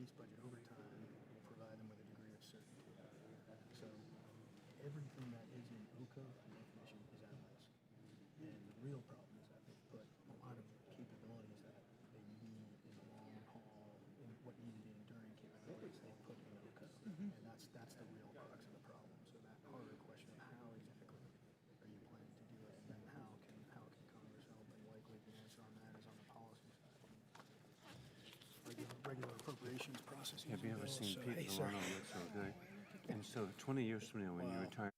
base budget overtime will provide them with a degree of certainty. So everything that is in OCO, the definition is at risk. And the real problem is that they put a lot of capabilities that they need in the long haul, in what needed enduring capabilities, they put in OCO. And that's the real crux of the problem. So that harder question of how exactly are you planning to do it, and then how can Congress help, and likely the answer on that is on the policy side. Regular appropriations processes. Have you ever seen Pete Delano look so good? And so 20 years from now when you retire,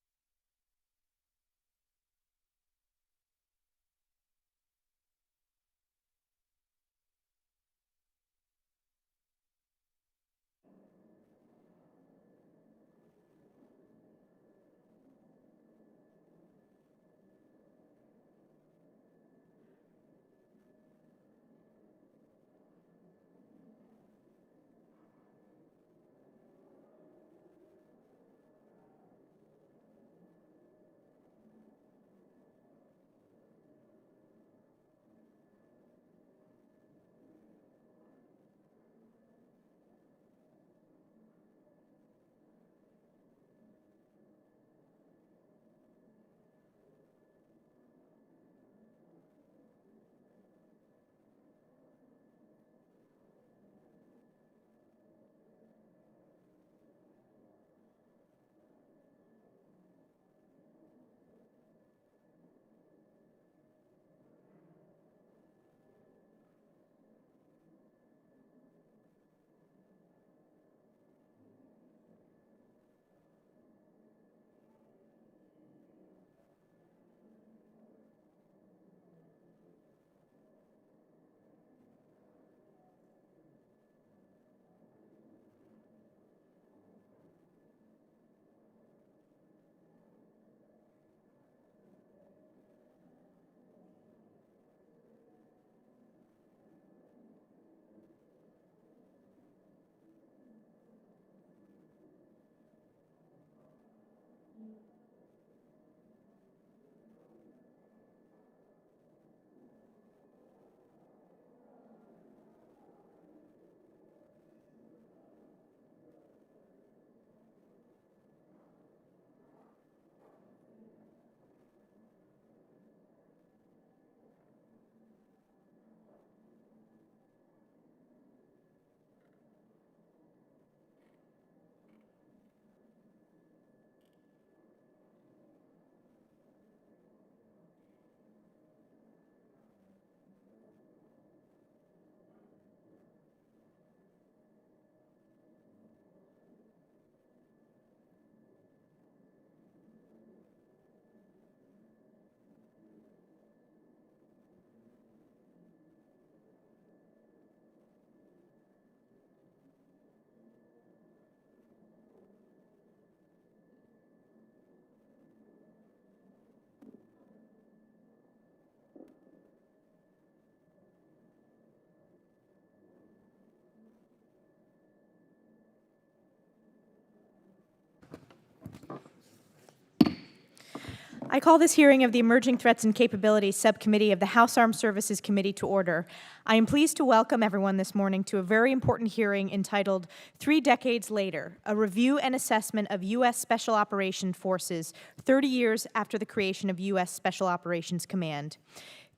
I call this hearing of the Emerging Threats and Capabilities Subcommittee of the House Armed Services Committee to order. I am pleased to welcome everyone this morning to a very important hearing entitled 3 Decades Later, a Review and Assessment of U.S. Special Operations Forces 30 years after the creation of U.S. Special Operations Command.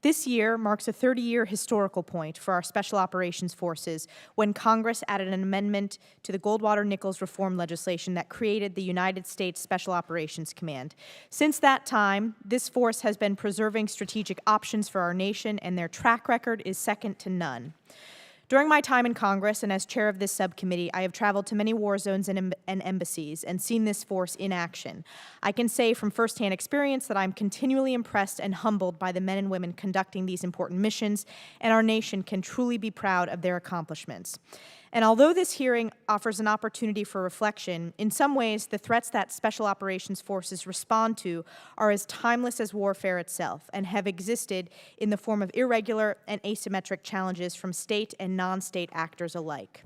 This year marks a 30-year historical point for our Special Operations Forces when Congress added an amendment to the Goldwater-Nichols reform legislation that created the United States Special Operations Command. Since that time, this force has been preserving strategic options for our nation, and their track record is second to none. During my time in Congress and as chair of this subcommittee, I have traveled to many war zones and embassies and seen this force in action. I can say from firsthand experience that I'm continually impressed and humbled by the men and women conducting these important missions, and our nation can truly be proud of their accomplishments. And although this hearing offers an opportunity for reflection, in some ways the threats that Special Operations Forces respond to are as timeless as warfare itself and have existed in the form of irregular and asymmetric challenges from state and non-state actors alike.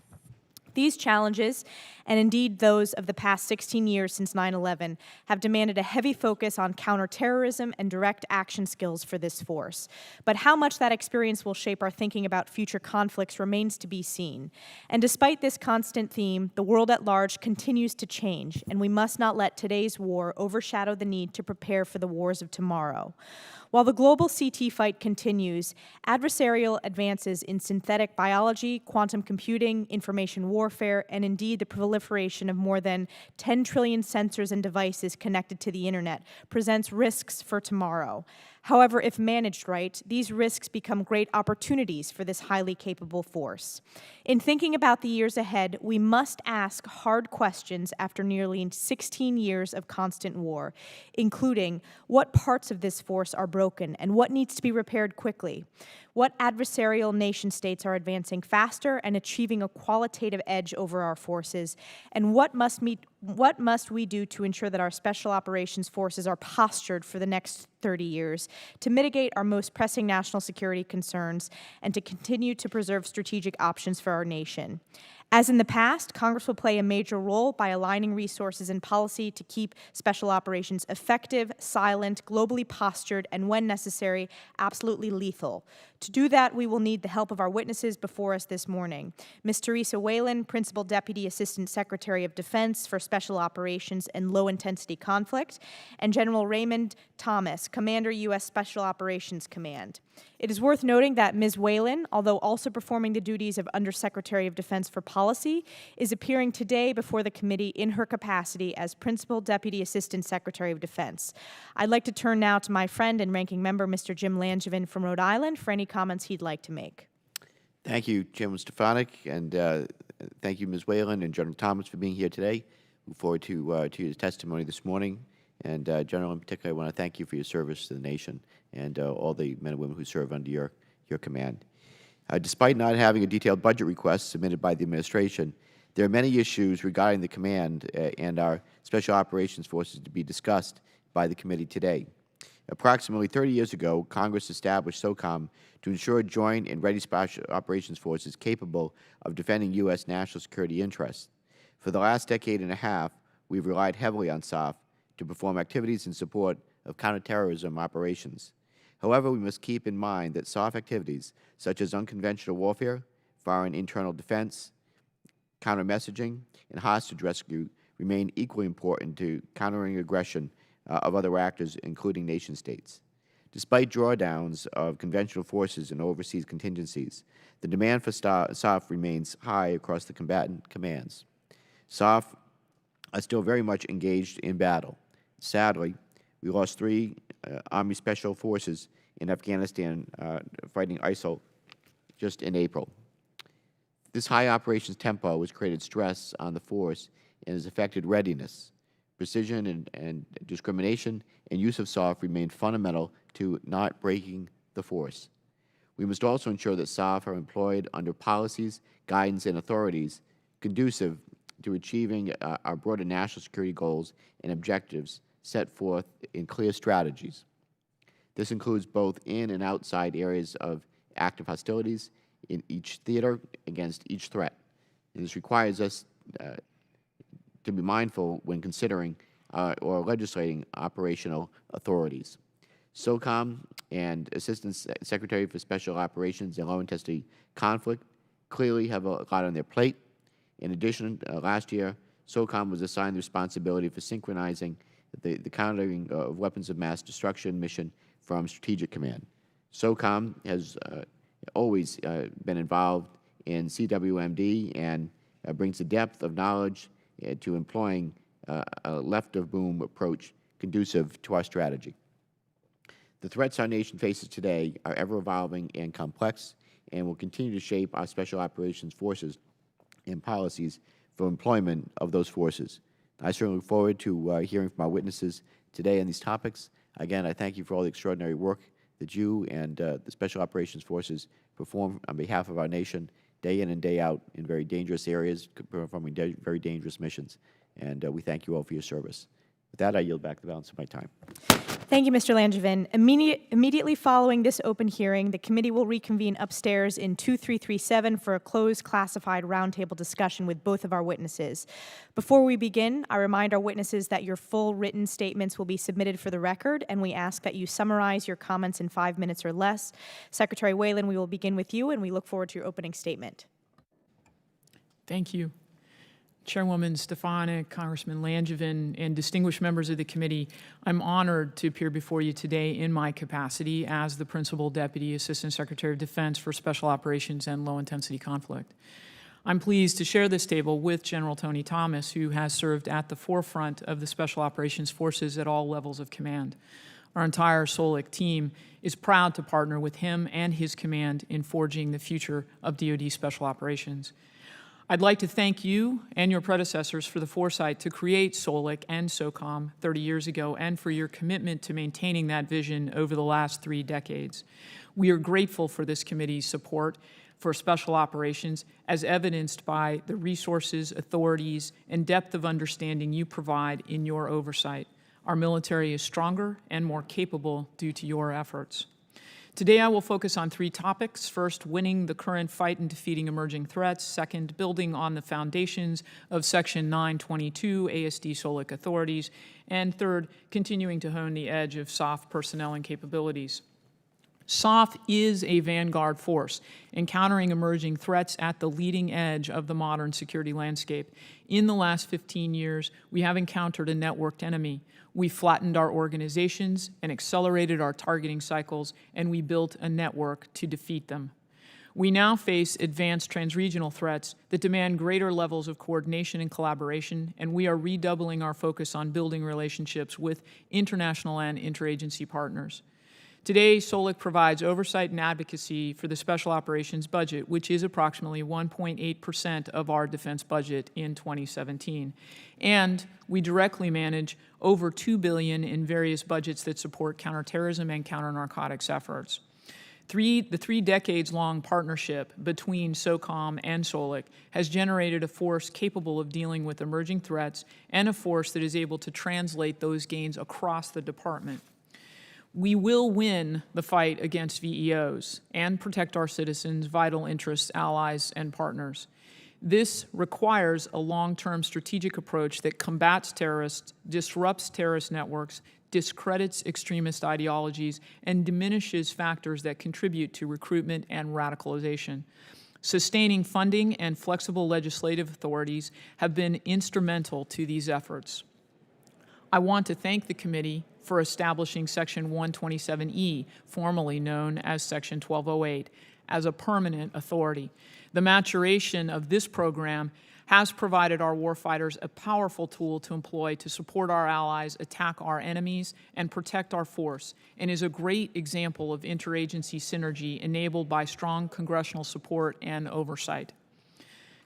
These challenges, and indeed those of the past 16 years since 9/11, have demanded a heavy focus on counterterrorism and direct action skills for this force. But how much that experience will shape our thinking about future conflicts remains to be seen. And despite this constant theme, the world at large continues to change, and we must not let today's war overshadow the need to prepare for the wars of tomorrow. While the global CT fight continues, adversarial advances in synthetic biology, quantum computing, information warfare, and indeed the proliferation of more than 10 trillion sensors and devices connected to the internet presents risks for tomorrow. However, if managed right, these risks become great opportunities for this highly capable force. In thinking about the years ahead, we must ask hard questions after nearly 16 years of constant war, including what parts of this force are broken and what needs to be repaired quickly. What adversarial nation states are advancing faster and achieving a qualitative edge over our forces, and what must we do to ensure that our special operations forces are postured for the next 30 years to mitigate our most pressing national security concerns and to continue to preserve strategic options for our nation. As in the past, Congress will play a major role by aligning resources and policy to keep special operations effective, silent, globally postured, and when necessary, absolutely lethal. To do that, we will need the help of our witnesses before us this morning. Ms. Theresa Whelan, Principal Deputy Assistant Secretary of Defense for Special Operations and Low-Intensity Conflict, and General Raymond Thomas, Commander, U.S. Special Operations Command. It is worth noting that Ms. Whelan, although also performing the duties of Undersecretary of Defense for Policy, is appearing today before the committee in her capacity as Principal Deputy Assistant Secretary of Defense. I'd like to turn now to my friend and ranking member, Mr. Jim Langevin from Rhode Island, for any comments he'd like to make. Thank you, Chairman Stefanik, and thank you, Ms. Whelan and General Thomas, for being here today. Look forward to your testimony this morning. And General, in particular, I want to thank you for your service to the nation and all the men and women who serve under your command. Despite not having a detailed budget request submitted by the administration, there are many issues regarding the command and our Special Operations Forces to be discussed by the committee today. Approximately 30 years ago, Congress established SOCOM to ensure joint and ready Special Operations Forces capable of defending U.S. national security interests. For the last decade and a half, we've relied heavily on SOF to perform activities in support of counterterrorism operations. However, we must keep in mind that SOF activities such as unconventional warfare, foreign internal defense, counter-messaging, and hostage rescue remain equally important to countering aggression of other actors, including nation-states. Despite drawdowns of conventional forces and overseas contingencies, the demand for SOF remains high across the combatant commands. SOF are still very much engaged in battle. Sadly, we lost 3 Army Special Forces in Afghanistan fighting ISIL just in April. This high operations tempo has created stress on the force and has affected readiness. Precision and discrimination and use of SOF remain fundamental to not breaking the force. We must also ensure that SOF are employed under policies, guidance, and authorities conducive to achieving our broader national security goals and objectives set forth in clear strategies. This includes both in and outside areas of active hostilities in each theater against each threat. And this requires us to be mindful when considering or legislating operational authorities. SOCOM and Assistant Secretary for Special Operations and Low-Intensity Conflict clearly have a lot on their plate. In addition, last year, SOCOM was assigned the responsibility for synchronizing the countering of weapons of mass destruction mission from Strategic Command. SOCOM has always been involved in CWMD and brings a depth of knowledge to employing a left-of-boom approach conducive to our strategy. The threats our nation faces today are ever-evolving and complex and will continue to shape our Special Operations Forces and policies for employment of those forces. I certainly look forward to hearing from our witnesses today on these topics. Again, I thank you for all the extraordinary work that you and the Special Operations Forces perform on behalf of our nation day in and day out in very dangerous areas, performing very dangerous missions. And we thank you all for your service. With that, I yield back the balance of my time. Thank you, Mr. Langevin. Immediately following this open hearing, the committee will reconvene upstairs in 2337 for a closed classified roundtable discussion with both of our witnesses. Before we begin, I remind our witnesses that your full written statements will be submitted for the record, and we ask that you summarize your comments in 5 minutes or less. Secretary Whelan, we will begin with you, and we look forward to your opening statement. Thank you. Chairwoman Stefanik, Congressman Langevin, and distinguished members of the committee, I'm honored to appear before you today in my capacity as the Principal Deputy Assistant Secretary of Defense for Special Operations and Low-Intensity Conflict. I'm pleased to share this table with General Tony Thomas, who has served at the forefront of the Special Operations Forces at all levels of command. Our entire SOLIC team is proud to partner with him and his command in forging the future of DoD Special Operations. I'd like to thank you and your predecessors for the foresight to create SOLIC and SOCOM 30 years ago and for your commitment to maintaining that vision over the last 3 decades. We are grateful for this committee's support for special operations as evidenced by the resources, authorities, and depth of understanding you provide in your oversight. Our military is stronger and more capable due to your efforts. Today, I will focus on 3 topics. First, winning the current fight and defeating emerging threats. Second, building on the foundations of Section 922 ASD SOLIC authorities. And third, continuing to hone the edge of SOF personnel and capabilities. SOF is a vanguard force, encountering emerging threats at the leading edge of the modern security landscape. In the last 15 years, we have encountered a networked enemy. We flattened our organizations and accelerated our targeting cycles, and we built a network to defeat them. We now face advanced transregional threats that demand greater levels of coordination and collaboration, and we are redoubling our focus on building relationships with international and interagency partners. Today, SOLIC provides oversight and advocacy for the Special Operations budget, which is approximately 1.8% of our defense budget in 2017. And we directly manage over $2 billion in various budgets that support counterterrorism and counter-narcotics efforts. The 3 decades-long partnership between SOCOM and SOLIC has generated a force capable of dealing with emerging threats and a force that is able to translate those gains across the department. We will win the fight against VEOs and protect our citizens, vital interests, allies, and partners. This requires a long-term strategic approach that combats terrorists, disrupts terrorist networks, discredits extremist ideologies, and diminishes factors that contribute to recruitment and radicalization. Sustaining funding and flexible legislative authorities have been instrumental to these efforts. I want to thank the committee for establishing Section 127E, formerly known as Section 1208, as a permanent authority. The maturation of this program has provided our warfighters a powerful tool to employ to support our allies, attack our enemies, and protect our force, and is a great example of interagency synergy enabled by strong congressional support and oversight.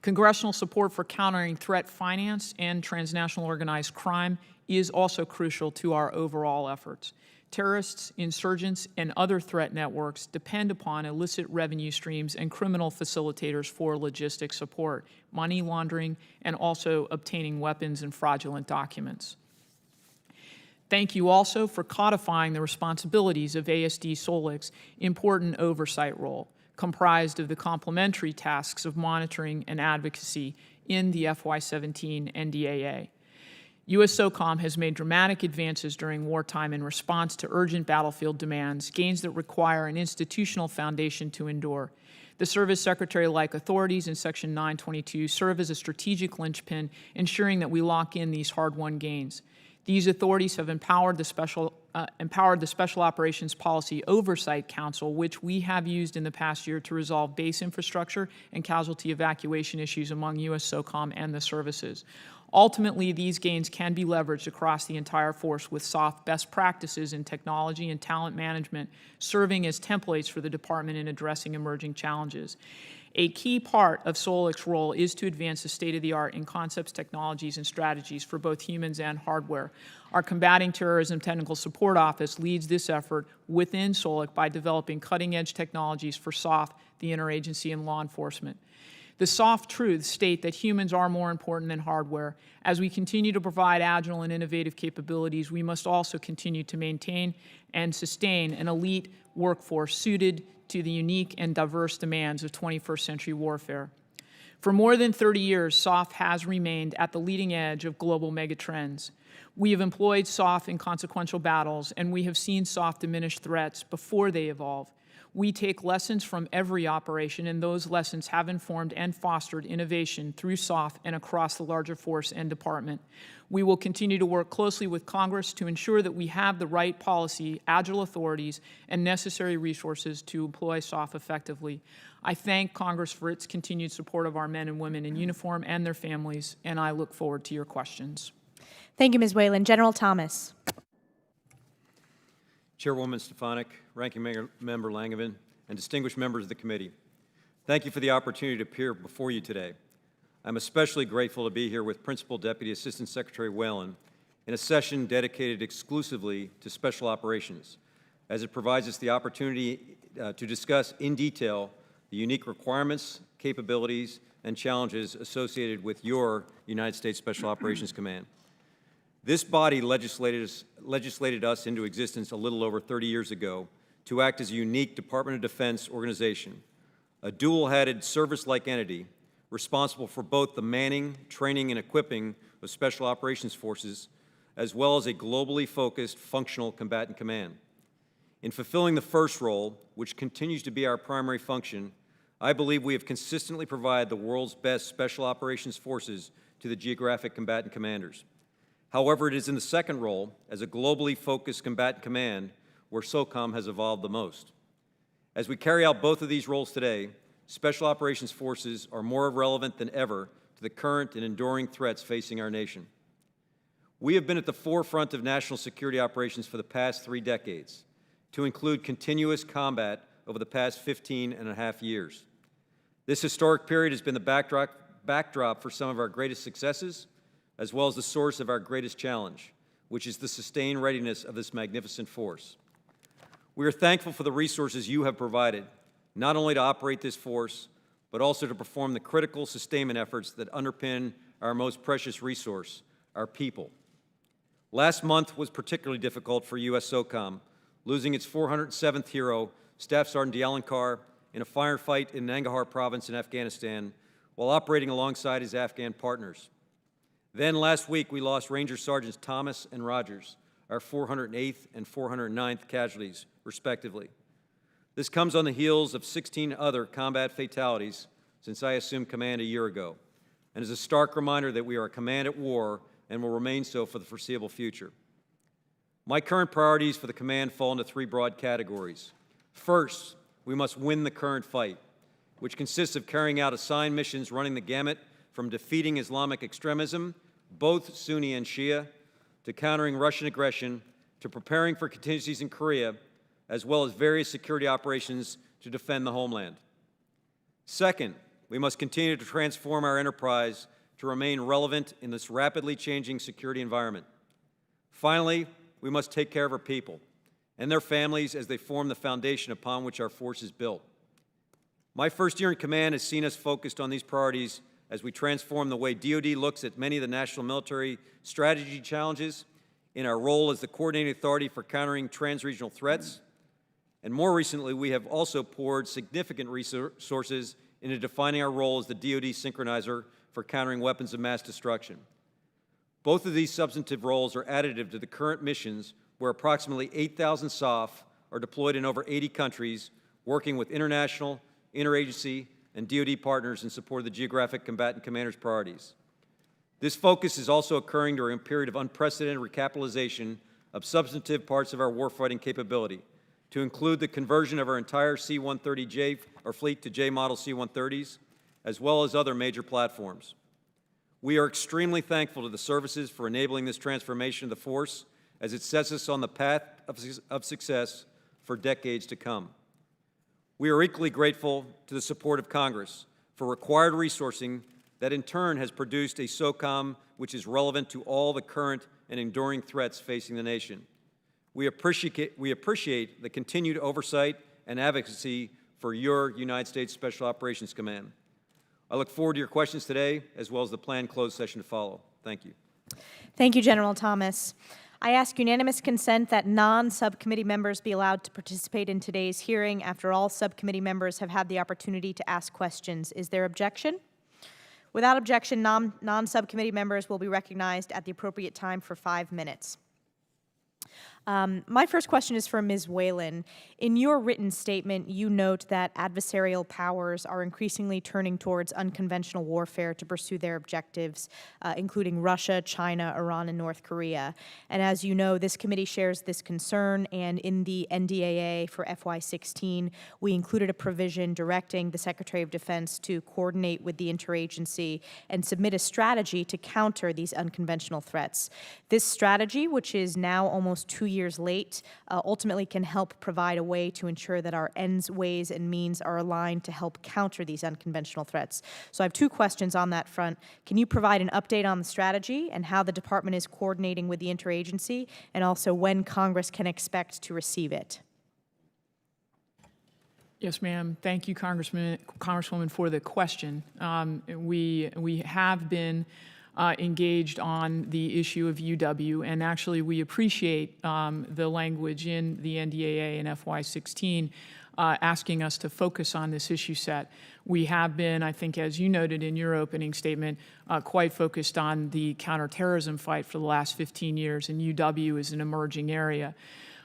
Congressional support for countering threat finance and transnational organized crime is also crucial to our overall efforts. Terrorists, insurgents, and other threat networks depend upon illicit revenue streams and criminal facilitators for logistic support, money laundering, and also obtaining weapons and fraudulent documents. Thank you also for codifying the responsibilities of ASD SOLIC's important oversight role, comprised of the complementary tasks of monitoring and advocacy in the FY17 NDAA. U.S. SOCOM has made dramatic advances during wartime in response to urgent battlefield demands, gains that require an institutional foundation to endure. The service secretary-like authorities in Section 922 serve as a strategic linchpin, ensuring that we lock in these hard-won gains. These authorities have empowered the Special Operations Policy Oversight Council, which we have used in the past year to resolve base infrastructure and casualty evacuation issues among U.S. SOCOM and the services. Ultimately, these gains can be leveraged across the entire force with SOF best practices in technology and talent management, serving as templates for the department in addressing emerging challenges. A key part of SOLIC's role is to advance the state-of-the-art in concepts, technologies, and strategies for both humans and hardware. Our Combating Terrorism Technical Support Office leads this effort within SOLIC by developing cutting-edge technologies for SOF, the interagency, and law enforcement. The soft truths state that humans are more important than hardware. As we continue to provide agile and innovative capabilities, we must also continue to maintain and sustain an elite workforce suited to the unique and diverse demands of 21st century warfare. For more than 30 years, SOF has remained at the leading edge of global megatrends. We have employed SOF in consequential battles, and we have seen SOF diminish threats before they evolve. We take lessons from every operation, and those lessons have informed and fostered innovation through SOF and across the larger force and department. We will continue to work closely with Congress to ensure that we have the right policy, agile authorities, and necessary resources to employ SOF effectively. I thank Congress for its continued support of our men and women in uniform and their families, and I look forward to your questions. Thank you, Ms. Whelan. General Thomas. Chairwoman Stefanik, Ranking Member Langevin, and distinguished members of the committee, thank you for the opportunity to appear before you today. I'm especially grateful to be here with Principal Deputy Assistant Secretary Whelan in a session dedicated exclusively to special operations, as it provides us the opportunity to discuss in detail the unique requirements, capabilities, and challenges associated with your United States Special Operations Command. This body legislated us into existence a little over 30 years ago to act as a unique Department of Defense organization, a dual-headed service-like entity responsible for both the manning, training, and equipping of Special Operations Forces, as well as a globally focused functional combatant command. In fulfilling the first role, which continues to be our primary function, I believe we have consistently provided the world's best Special Operations Forces to the geographic combatant commanders. However, it is in the second role, as a globally focused combatant command, where SOCOM has evolved the most. As we carry out both of these roles today, Special Operations Forces are more relevant than ever to the current and enduring threats facing our nation. We have been at the forefront of national security operations for the past 3 decades, to include continuous combat over the past 15.5 years. This historic period has been the backdrop for some of our greatest successes, as well as the source of our greatest challenge, which is the sustained readiness of this magnificent force. We are thankful for the resources you have provided, not only to operate this force, but also to perform the critical sustainment efforts that underpin our most precious resource, our people. Last month was particularly difficult for U.S. SOCOM, losing its 407th hero, Staff Sergeant Dialankar, in a firefight in Nangarhar Province in Afghanistan, while operating alongside his Afghan partners. Then last week, we lost Ranger Sergeants Thomas and Rogers, our 408th and 409th casualties, respectively. This comes on the heels of 16 other combat fatalities since I assumed command a year ago, and is a stark reminder that we are a command at war and will remain so for the foreseeable future. My current priorities for the command fall into 3 broad categories. First, we must win the current fight, which consists of carrying out assigned missions running the gamut from defeating Islamic extremism, both Sunni and Shia, to countering Russian aggression, to preparing for contingencies in Korea, as well as various security operations to defend the homeland. Second, we must continue to transform our enterprise to remain relevant in this rapidly changing security environment. Finally, we must take care of our people and their families as they form the foundation upon which our force is built. My first year in command has seen us focused on these priorities as we transform the way DoD looks at many of the national military strategy challenges in our role as the coordinating authority for countering trans-regional threats. And more recently, we have also poured significant resources into defining our role as the DoD synchronizer for countering weapons of mass destruction. Both of these substantive roles are additive to the current missions, where approximately 8,000 SOF are deployed in over 80 countries, working with international, interagency, and DoD partners in support of the geographic combatant commanders' priorities. This focus is also occurring during a period of unprecedented recapitalization of substantive parts of our warfighting capability, to include the conversion of our entire C-130J fleet to J-model C-130s, as well as other major platforms. We are extremely thankful to the services for enabling this transformation of the force, as it sets us on the path of success for decades to come. We are equally grateful to the support of Congress for required resourcing that in turn has produced a SOCOM which is relevant to all the current and enduring threats facing the nation. We appreciate the continued oversight and advocacy for your United States Special Operations Command. I look forward to your questions today, as well as the planned closed session to follow. Thank you. Thank you, General Thomas. I ask unanimous consent that non-subcommittee members be allowed to participate in today's hearing after all subcommittee members have had the opportunity to ask questions. Is there objection? Without objection, non-subcommittee members will be recognized at the appropriate time for 5 minutes. My first question is for Ms. Whelan. In your written statement, you note that adversarial powers are increasingly turning towards unconventional warfare to pursue their objectives, including Russia, China, Iran, and North Korea. And as you know, this committee shares this concern, and in the NDAA for FY16, we included a provision directing the Secretary of Defense to coordinate with the interagency and submit a strategy to counter these unconventional threats. This strategy, which is now almost 2 years late, ultimately can help provide a way to ensure that our ends, ways, and means are aligned to help counter these unconventional threats. So I have 2 questions on that front. Can you provide an update on the strategy and how the department is coordinating with the interagency, and also when Congress can expect to receive it? Yes, ma'am. Thank you, Congresswoman, for the question. We have been engaged on the issue of UW, and actually we appreciate the language in the NDAA and FY16 asking us to focus on this issue set. We have been, I think, as you noted in your opening statement, quite focused on the counterterrorism fight for the last 15 years, and UW is an emerging area.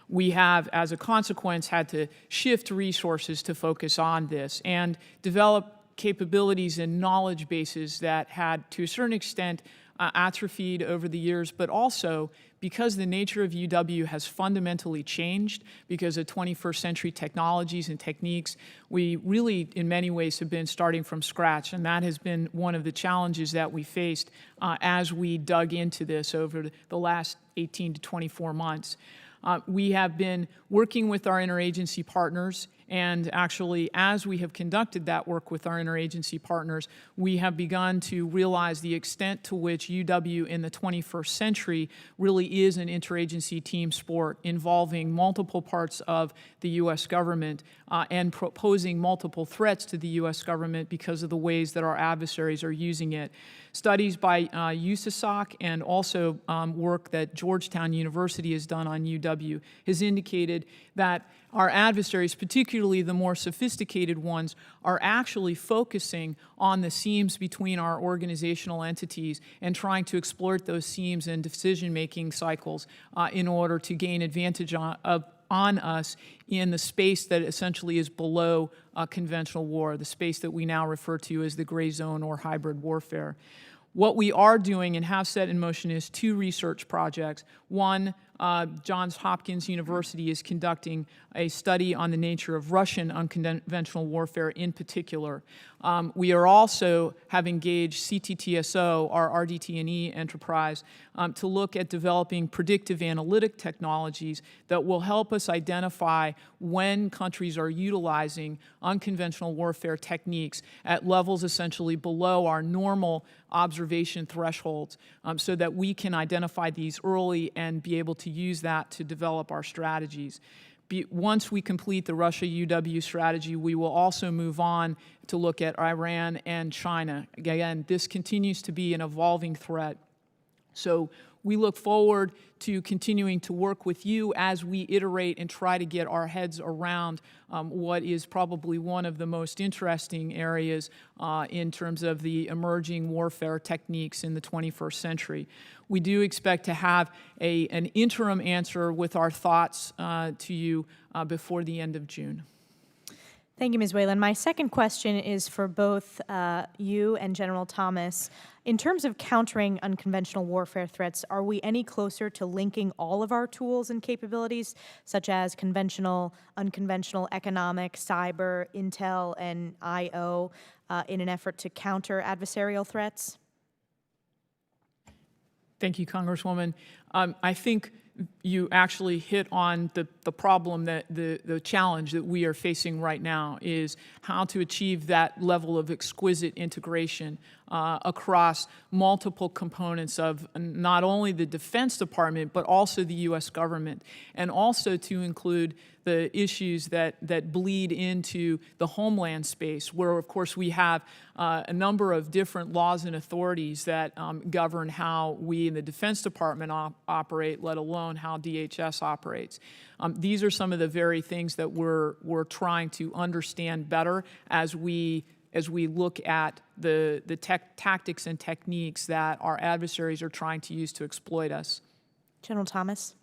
We have, as a consequence, had to shift resources to focus on this and develop capabilities and knowledge bases that had, to a certain extent, atrophied over the years, but also because the nature of UW has fundamentally changed because of 21st century technologies and techniques, we really, in many ways, have been starting from scratch, and that has been one of the challenges that we faced as we dug into this over the last 18 to 24 months. We have been working with our interagency partners, and actually, as we have conducted that work with our interagency partners, we have begun to realize the extent to which UW in the 21st century really is an interagency team sport involving multiple parts of the U.S. government and posing multiple threats to the U.S. government because of the ways that our adversaries are using it. Studies by USASOC and also work that Georgetown University has done on UW has indicated that our adversaries, particularly the more sophisticated ones, are actually focusing on the seams between our organizational entities and trying to exploit those seams and decision-making cycles in order to gain advantage on us in the space that essentially is below conventional war, the space that we now refer to as the gray zone or hybrid warfare. What we are doing and have set in motion is 2 research projects. One, Johns Hopkins University is conducting a study on the nature of Russian unconventional warfare in particular. We are also have engaged CTTSO, our RDT&E enterprise, to look at developing predictive analytic technologies that will help us identify when countries are utilizing unconventional warfare techniques at levels essentially below our normal observation thresholds so that we can identify these early and be able to use that to develop our strategies. Once we complete the Russia-UW strategy, we will also move on to look at Iran and China. Again, this continues to be an evolving threat. So we look forward to continuing to work with you as we iterate and try to get our heads around what is probably one of the most interesting areas in terms of the emerging warfare techniques in the 21st century. We do expect to have an interim answer with our thoughts to you before the end of June. Thank you, Ms. Whelan. My second question is for both you and General Thomas. In terms of countering unconventional warfare threats, are we any closer to linking all of our tools and capabilities, such as conventional, unconventional, economic, cyber, intel, and IO, in an effort to counter adversarial threats? Thank you, Congresswoman. I think you actually hit on the problem, that the challenge that we are facing right now is how to achieve that level of exquisite integration across multiple components of not only the Defense Department, but also the U.S. government, and also to include the issues that bleed into the homeland space, where, of course, we have a number of different laws and authorities that govern how we in the Defense Department operate, let alone how DHS operates. These are some of the very things that we're trying to understand better as we look at the tactics and techniques that our adversaries are trying to use to exploit us. General Thomas.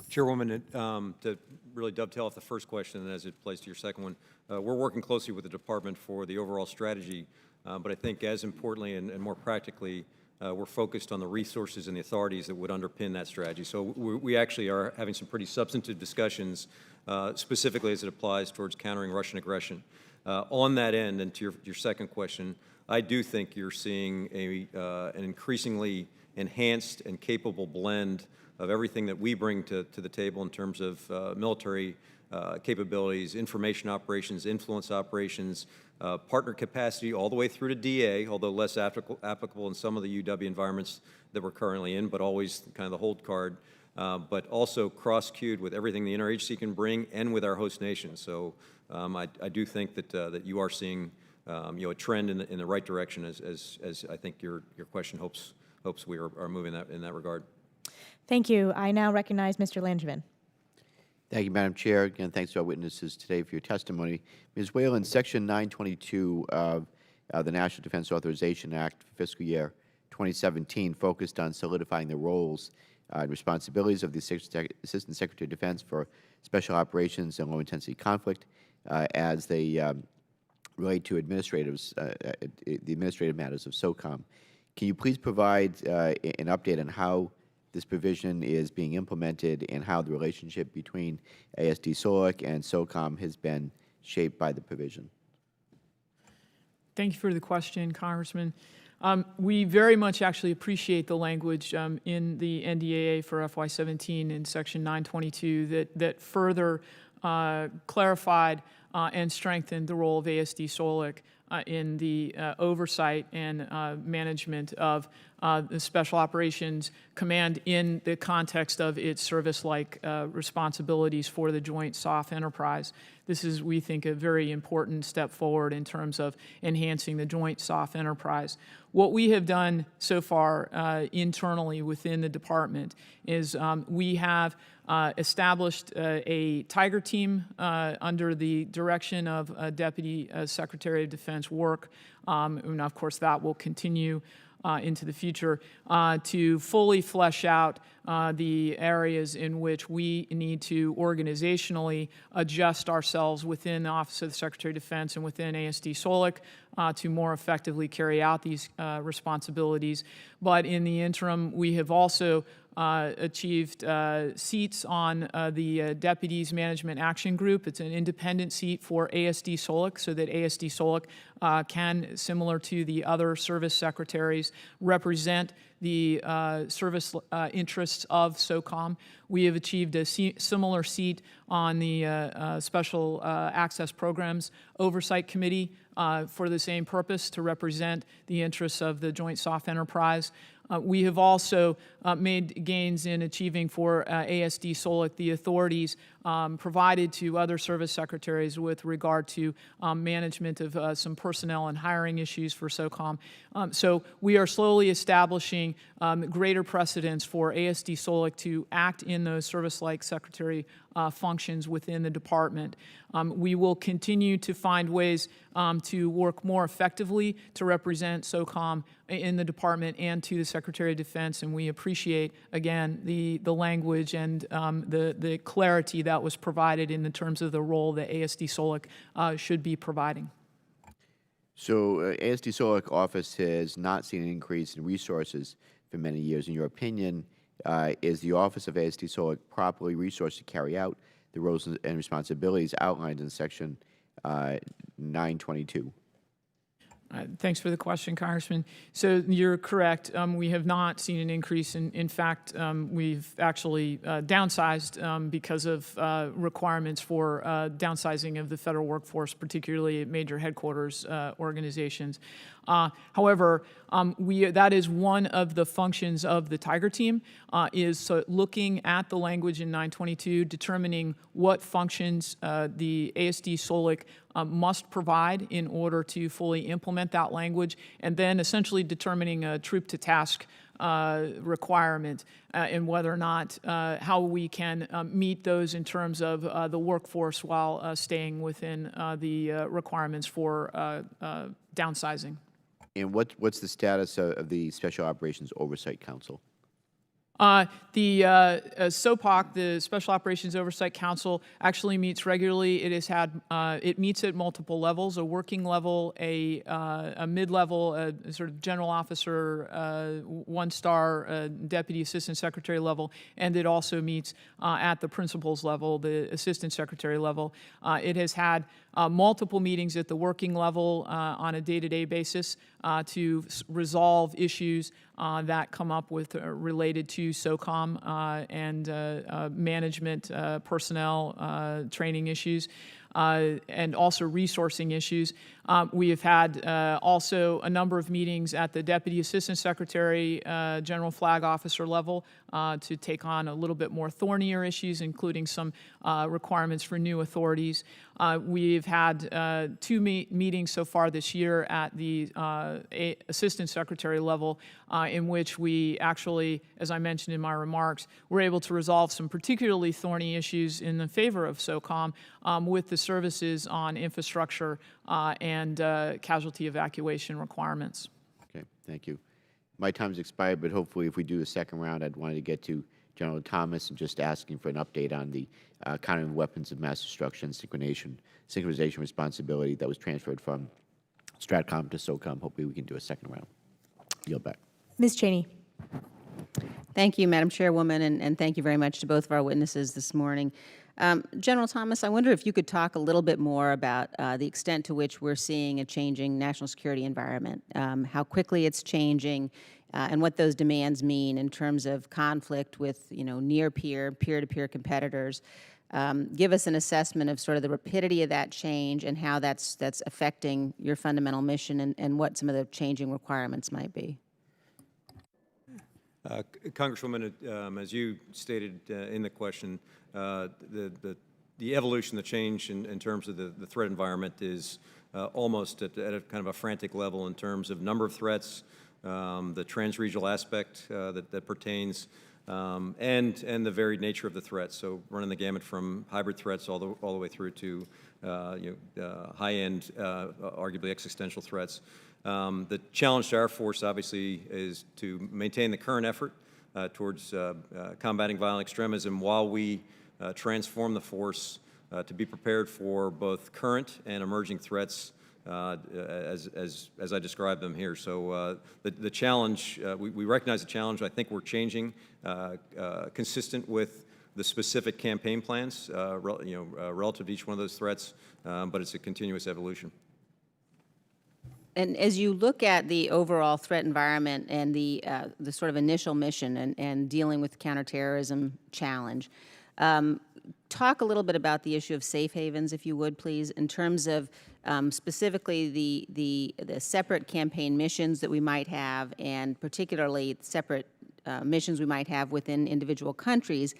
Chairwoman, to really dovetail off the first question and as it plays to your second one, we're working closely with the department for the overall strategy, but I think as importantly and more practically, we're focused on the resources and the authorities that would underpin that strategy. So we actually are having some pretty substantive discussions, specifically as it applies towards countering Russian aggression. On that end, and to your second question, I do think you're seeing an increasingly enhanced and capable blend of everything that we bring to the table in terms of military capabilities, information operations, influence operations, partner capacity, all the way through to DA, although less applicable in some of the UW environments that we're currently in, but always kind of the hold card, but also cross-cued with everything the interagency can bring and with our host nations. So I do think that you are seeing a trend in the right direction as I think your question hopes we are moving in that regard. Thank you. I now recognize Mr. Langevin. Thank you, Madam Chair. Again, thanks to our witnesses today for your testimony. Ms. Whelan, Section 922 of the National Defense Authorization Act for fiscal year 2017 focused on solidifying the roles and responsibilities of the Assistant Secretary of Defense for Special Operations and Low-Intensity Conflict as they relate to the administrative matters of SOCOM. Can you please provide an update on how this provision is being implemented and how the relationship between ASD SOLIC and SOCOM has been shaped by the provision? Thank you for the question, Congressman. We very much actually appreciate the language in the NDAA for FY17 in Section 922 that further clarified and strengthened the role of ASD SOLIC in the oversight and management of the Special Operations Command in the context of its service-like responsibilities for the Joint SOF enterprise. This is, we think, a very important step forward in terms of enhancing the Joint SOF enterprise. What we have done so far internally within the department is we have established a Tiger team under the direction of Deputy Secretary of Defense Work, and of course that will continue into the future to fully flesh out the areas in which we need to organizationally adjust ourselves within the Office of the Secretary of Defense and within ASD SOLIC to more effectively carry out these responsibilities. But in the interim, we have also achieved seats on the Deputies Management Action Group. It's an independent seat for ASD SOLIC so that ASD SOLIC can, similar to the other service secretaries, represent the service interests of SOCOM. We have achieved a similar seat on the Special Access Programs Oversight Committee for the same purpose, to represent the interests of the Joint SOF enterprise. We have also made gains in achieving for ASD SOLIC the authorities provided to other service secretaries with regard to management of some personnel and hiring issues for SOCOM. So we are slowly establishing greater precedents for ASD SOLIC to act in those service-like secretary functions within the department. We will continue to find ways to work more effectively to represent SOCOM in the department and to the Secretary of Defense, and we appreciate, again, the language and the clarity that was provided in the terms of the role that ASD SOLIC should be providing. So ASD SOLIC office has not seen an increase in resources for many years. In your opinion, is the Office of ASD SOLIC properly resourced to carry out the roles and responsibilities outlined in Section 922? Thanks for the question, Congressman. So you're correct. We have not seen an increase. In fact, we've actually downsized because of requirements for downsizing of the federal workforce, particularly at major headquarters organizations. However, that is one of the functions of the Tiger Team, is looking at the language in 922, determining what functions the ASD SOLIC must provide in order to fully implement that language, and then essentially determining a troop to task requirement and whether or not how we can meet those in terms of the workforce while staying within the requirements for downsizing. And what's the status of the Special Operations Oversight Council? The SOPOC, the Special Operations Oversight Council, actually meets regularly. It has had it meets at multiple levels: a working level, a mid-level, a sort of general officer, one-star, deputy assistant secretary level, and it also meets at the principal's level, the assistant secretary level. It has had multiple meetings at the working level on a day-to-day basis to resolve issues that come up with related to SOCOM and management, personnel, training issues, and also resourcing issues. We have had also a number of meetings at the Deputy Assistant Secretary, General Flag Officer level to take on a little bit more thornier issues, including some requirements for new authorities. We've had two meetings so far this year at the Assistant Secretary level in which we actually, as I mentioned in my remarks, were able to resolve some particularly thorny issues in the favor of SOCOM with the services on infrastructure and casualty evacuation requirements. Okay, thank you. My time's expired, but hopefully if we do a second round, I'd wanted to get to General Thomas and just asking for an update on the countering weapons of mass destruction synchronization responsibility that was transferred from STRATCOM to SOCOM. Hopefully we can do a second round. Yield back. Ms. Cheney. Thank you, Madam Chairwoman, and thank you very much to both of our witnesses this morning. General Thomas, I wonder if you could talk a little bit more about the extent to which we're seeing a changing national security environment, how quickly it's changing, and what those demands mean in terms of conflict with, near-peer, peer-to-peer competitors. Give us an assessment of sort of the rapidity of that change and how that's affecting your fundamental mission and what some of the changing requirements might be. Congresswoman, as you stated in the question, the evolution, the change in terms of the threat environment is almost at a kind of a frantic level in terms of number of threats, the transregional aspect that pertains, and the varied nature of the threats. So running the gamut from hybrid threats all the way through to high-end, arguably existential threats. The challenge to our force, obviously, is to maintain the current effort towards combating violent extremism while we transform the force to be prepared for both current and emerging threats as I described them here. So the challenge, we recognize the challenge. I think we're changing consistent with the specific campaign plans relative to each one of those threats, but it's a continuous evolution. And as you look at the overall threat environment and the sort of initial mission and dealing with the counterterrorism challenge, talk a little bit about the issue of safe havens, if you would, please, in terms of specifically the separate campaign missions that we might have, and particularly separate missions we might have within individual countries.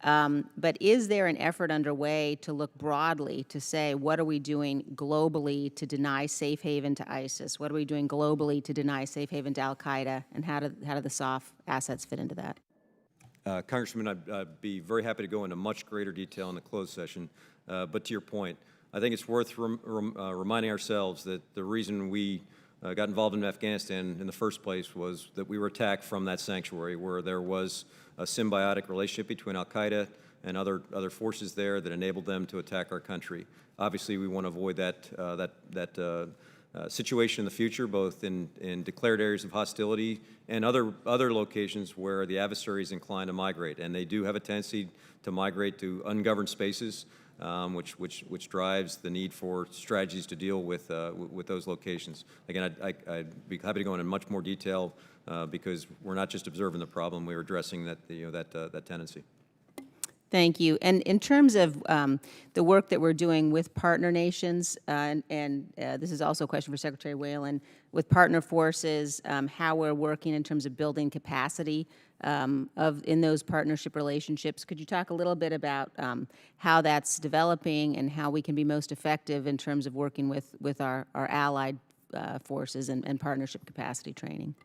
But is there an effort underway to look broadly to say, what are we doing globally to deny safe haven to ISIS? What are we doing globally to deny safe haven to al-Qaeda? And how do the SOF assets fit into that? Congressman, I'd be very happy to go into much greater detail in the closed session. But to your point, I think it's worth reminding ourselves that the reason we got involved in Afghanistan in the first place was that we were attacked from that sanctuary where there was a symbiotic relationship between al-Qaeda and other forces there that enabled them to attack our country. Obviously, we want to avoid that situation in the future, both in declared areas of hostility and other locations where the adversary is inclined to migrate. And they do have a tendency to migrate to ungoverned spaces. which drives the need for strategies to deal with those locations. Again, I'd be happy to go into much more detail because we're not just observing the problem; we're addressing that tendency. Thank you. And in terms of the work that we're doing with partner nations, and this is also a question for Secretary Whelan, with partner forces, how we're working in terms of building capacity in those partnership relationships. Could you talk a little bit about how that's developing and how we can be most effective in terms of working with our allied forces and partnership capacity training?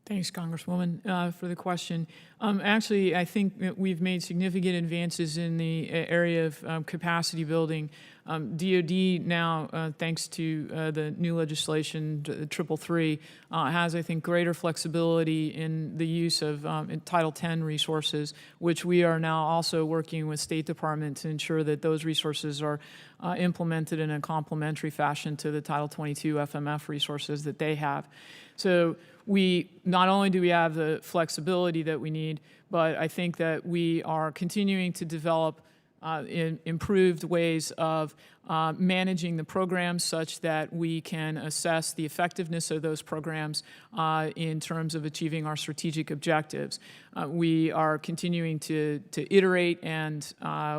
Thanks, Congresswoman, for the question. Actually, I think that we've made significant advances in the area of capacity building. DoD now, thanks to the new legislation, 333, has, I think, greater flexibility in the use of in Title X resources, which we are now also working with State Department to ensure that those resources are implemented in a complementary fashion to the Title 22 FMF resources that they have. So not only do we have the flexibility that we need, but I think that we are continuing to develop improved ways of managing the programs such that we can assess the effectiveness of those programs in terms of achieving our strategic objectives. We are continuing to iterate and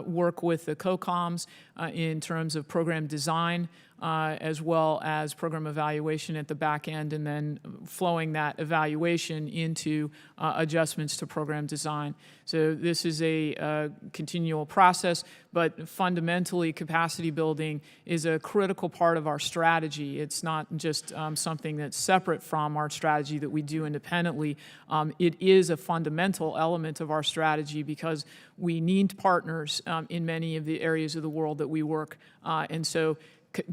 work with the COCOMs in terms of program design, as well as program evaluation at the back end, and then flowing that evaluation into adjustments to program design. So this is a continual process, but fundamentally capacity building is a critical part of our strategy. It's not just something that's separate from our strategy that we do independently. It is a fundamental element of our strategy because we need partners in many of the areas of the world that we work, and so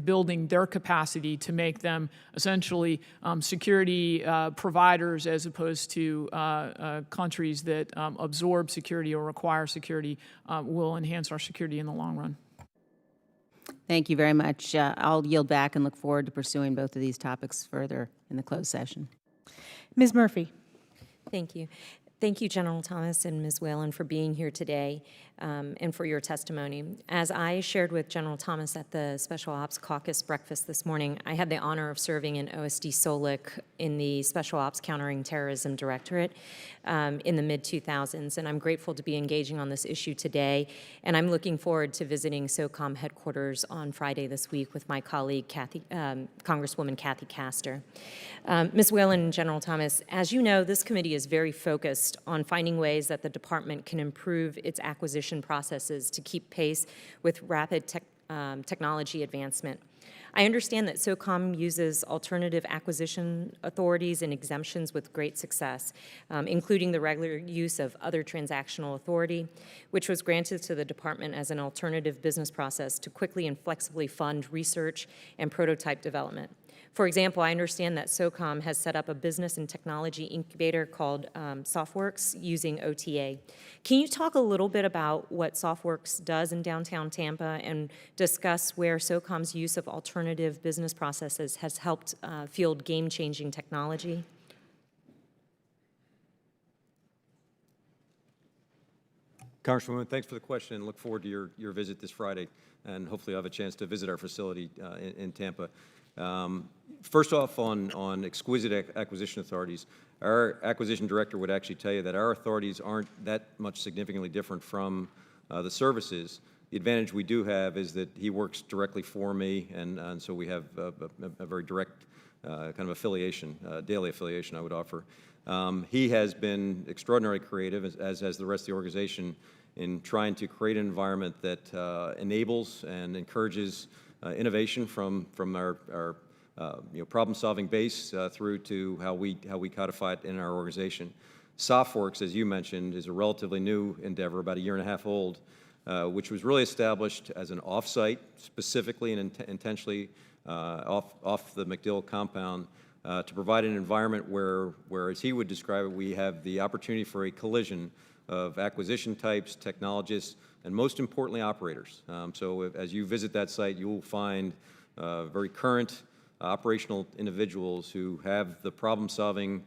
building their capacity to make them essentially security providers as opposed to countries that absorb security or require security will enhance our security in the long run. Thank you very much. I'll yield back and look forward to pursuing both of these topics further in the closed session. Ms. Murphy. Thank you. Thank you, General Thomas and Ms. Whelan, for being here today and for your testimony. As I shared with General Thomas at the Special Ops Caucus breakfast this morning, I had the honor of serving in OSD SOLIC in the Special Ops Countering Terrorism Directorate in the mid-2000s, and I'm grateful to be engaging on this issue today, and I'm looking forward to visiting SOCOM headquarters on Friday this week with my colleague, Congresswoman Kathy Castor. Ms. Whelan and General Thomas, as you know, this committee is very focused on finding ways that the department can improve its acquisition processes to keep pace with rapid technology advancement. I understand that SOCOM uses alternative acquisition authorities and exemptions with great success, including the regular use of other transactional authority, which was granted to the department as an alternative business process to quickly and flexibly fund research and prototype development. For example, I understand that SOCOM has set up a business and technology incubator called SoftWorks using OTA. Can you talk a little bit about what SoftWorks does in downtown Tampa and discuss where SOCOM's use of alternative business processes has helped field game-changing technology? Congresswoman, thanks for the question and look forward to your visit this Friday, and hopefully I'll have a chance to visit our facility in Tampa. First off, on exquisite acquisition authorities, our acquisition director would actually tell you that our authorities aren't that much significantly different from the services. The advantage we do have is that he works directly for me, and so we have a very direct kind of affiliation, daily affiliation, I would offer. He has been extraordinarily creative, as has the rest of the organization, in trying to create an environment that enables and encourages innovation from our problem-solving base through to how we codify it in our organization. SoftWorks, as you mentioned, is a relatively new endeavor, about 1.5 years old, which was really established as an off-site, specifically and intentionally off the MacDill compound, to provide an environment where, as he would describe it, we have the opportunity for a collision of acquisition types, technologists, and most importantly, operators. So as you visit that site, you will find very current operational individuals who have the problem-solving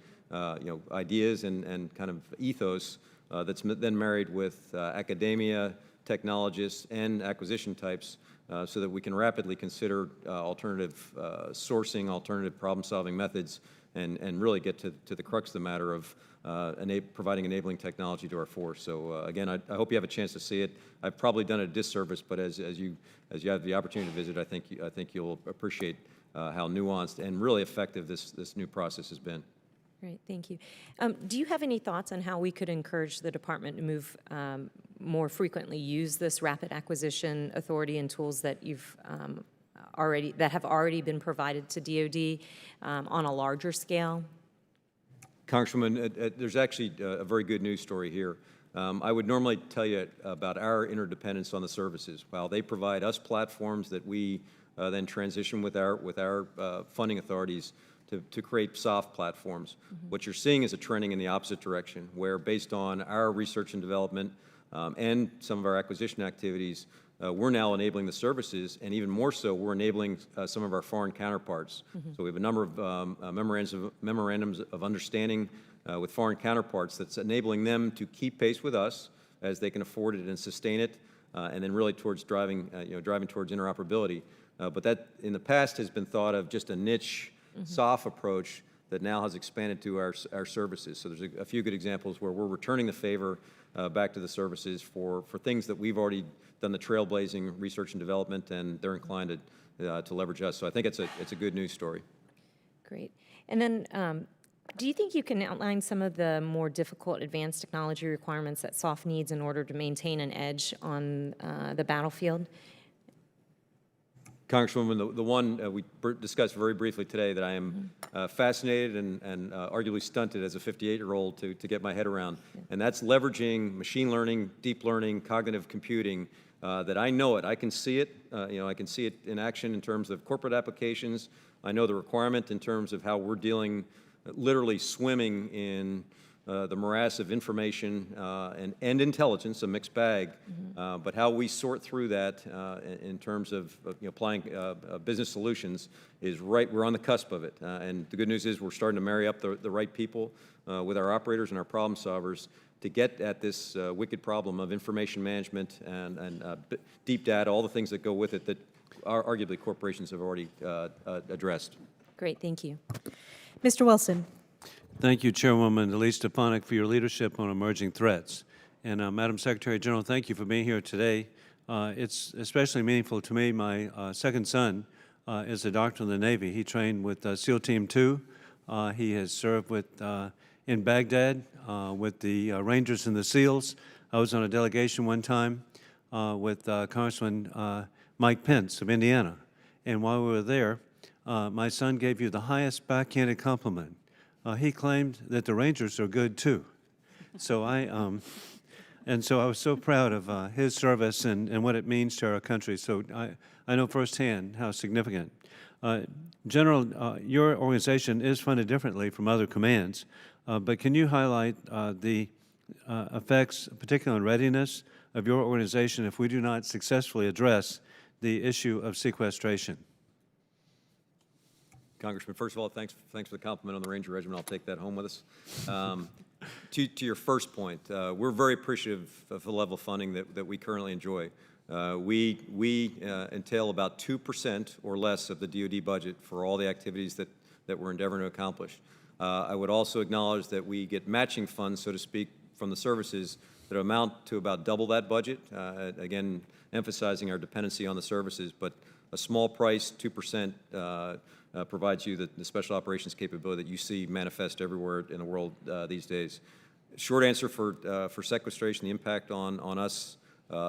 ideas and kind of ethos that's then married with academia, technologists, and acquisition types so that we can rapidly consider alternative sourcing, alternative problem-solving methods, and really get to the crux of the matter of providing enabling technology to our force. So again, I hope you have a chance to see it. I've probably done a disservice, but as you have the opportunity to visit, I think you'll appreciate how nuanced and really effective this new process has been. Great, thank you. Do you have any thoughts on how we could encourage the department to move more frequently use this rapid acquisition authority and tools that you've have already been provided to DoD on a larger scale? Congresswoman, there's actually a very good news story here. I would normally tell you about our interdependence on the services. While they provide us platforms that we then transition with our funding authorities to create soft platforms. Mm-hmm. What you're seeing is a trending in the opposite direction, where based on our research and development and some of our acquisition activities, we're now enabling the services, and even more so, we're enabling some of our foreign counterparts. Mm-hmm. So we have a number of memorandums of understanding with foreign counterparts that's enabling them to keep pace with us as they can afford it and sustain it, and then really towards driving towards interoperability. But that, in the past, has been thought of just a niche, mm-hmm. soft approach that now has expanded to our services. So there's a few good examples where we're returning the favor back to the services for things that we've already done the trailblazing research and development, and they're inclined to leverage us. So I think it's a good news story. Great. And then do you think you can outline some of the more difficult advanced technology requirements that SOF needs in order to maintain an edge on the battlefield? Congresswoman, the one we discussed very briefly today that I am fascinated and arguably stunted as a 58-year-old to get my head around, and that's leveraging machine learning, deep learning, cognitive computing, that I know it. I can see it. I can see it in action in terms of corporate applications. I know the requirement in terms of how we're dealing, literally swimming in the morass of information and intelligence, a mixed bag, mm-hmm. But how we sort through that in terms of applying business solutions is right. We're on the cusp of it, and the good news is we're starting to marry up the right people with our operators and our problem solvers to get at this wicked problem of information management and deep data, all the things that go with it that arguably corporations have already addressed. Great, thank you. Mr. Wilson. Thank you, Chairwoman Elise Stefanik, for your leadership on emerging threats. And Madam Secretary General, thank you for being here today. It's especially meaningful to me. My second son is a doctor in the Navy. He trained with SEAL Team 2. He has served in Baghdad with the Rangers and the SEALs. I was on a delegation one time with Congressman Mike Pence of Indiana. And while we were there, my son gave you the highest backhanded compliment. He claimed that the Rangers are good too. So I was so proud of his service and what it means to our country. So I know firsthand how significant. General, your organization is funded differently from other commands, but can you highlight the effects, particularly on readiness, of your organization if we do not successfully address the issue of sequestration? Congressman, first of all, thanks for the compliment on the Ranger Regiment. I'll take that home with us. To your first point, we're very appreciative of the level of funding that we currently enjoy. We entail about 2% or less of the DoD budget for all the activities that we're endeavoring to accomplish. I would also acknowledge that we get matching funds, so to speak, from the services that amount to about double that budget, again, emphasizing our dependency on the services, but a small price, 2%, provides you the special operations capability that you see manifest everywhere in the world these days. Short answer for sequestration, the impact on us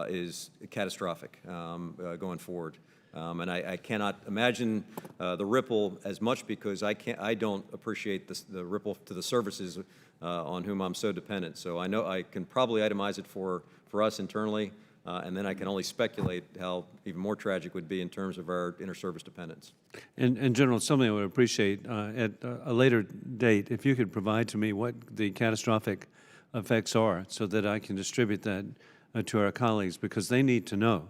is catastrophic going forward. And I cannot imagine the ripple as much because I don't appreciate the ripple to the services on whom I'm so dependent. So I know I can probably itemize it for us internally, and then I can only speculate how even more tragic would be in terms of our inter-service dependence. And General, something I would appreciate at a later date, if you could provide to me what the catastrophic effects are so that I can distribute that to our colleagues, because they need to know.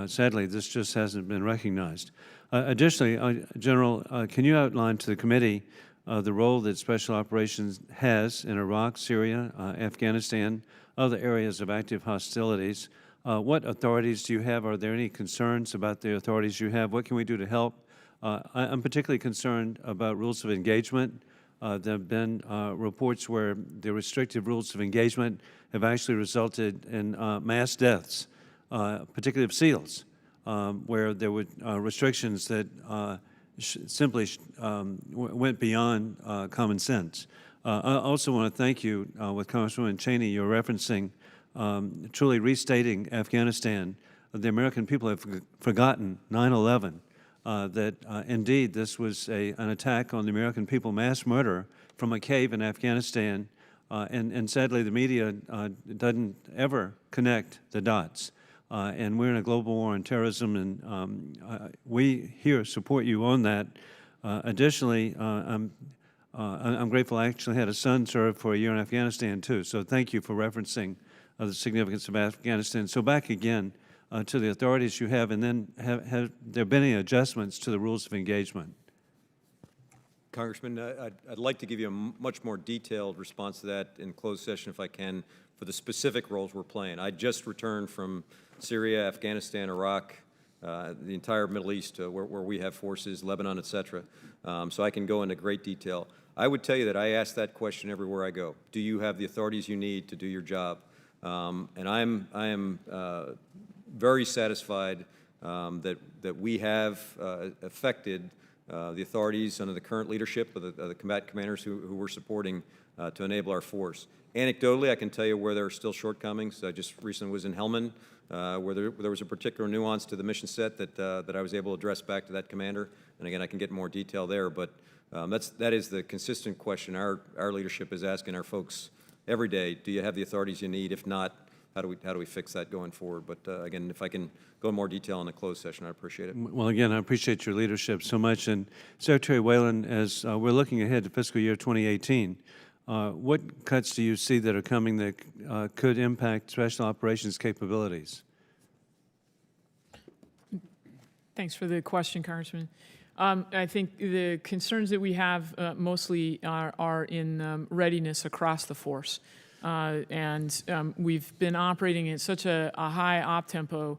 Sadly, this just hasn't been recognized. Additionally, General, can you outline to the committee the role that Special Operations has in Iraq, Syria, Afghanistan, other areas of active hostilities. What authorities do you have? Are there any concerns about the authorities you have? What can we do to help? I'm particularly concerned about rules of engagement. There have been reports where the restrictive rules of engagement have actually resulted in mass deaths, particularly of SEALs, where there were restrictions that simply went beyond common sense. I also want to thank you, with Congresswoman Cheney, you're referencing truly restating Afghanistan. The American people have forgotten 9/11, that indeed this was an attack on the American people, mass murder from a cave in Afghanistan, and sadly the media doesn't ever connect the dots. And we're in a global war on terrorism, and we here support you on that. Additionally, I'm grateful I actually had a son serve for a year in Afghanistan too, so thank you for referencing the significance of Afghanistan. So back again to the authorities you have, and then have there been any adjustments to the rules of engagement? Congressman, I'd like to give you a much more detailed response to that in closed session if I can, for the specific roles we're playing. I just returned from Syria, Afghanistan, Iraq, the entire Middle East, where we have forces, Lebanon, et cetera. So I can go into great detail. I would tell you that I ask that question everywhere I go. Do you have the authorities you need to do your job? And I am very satisfied that we have affected the authorities under the current leadership of the combat commanders who we're supporting to enable our force. Anecdotally, I can tell you where there are still shortcomings. I just recently was in Helmand, where there was a particular nuance to the mission set that I was able to address back to that commander. And again, I can get more detail there, but that is the consistent question our leadership is asking our folks every day. Do you have the authorities you need? If not, how do we fix that going forward? But again, if I can go in more detail in the closed session, I'd appreciate it. Well, again, I appreciate your leadership so much. And Secretary Whelan, as we're looking ahead to fiscal year 2018, what cuts do you see that are coming that could impact Special Operations capabilities? Thanks for the question, Congressman. I think the concerns that we have mostly are in readiness across the force. We've been operating at such a high op tempo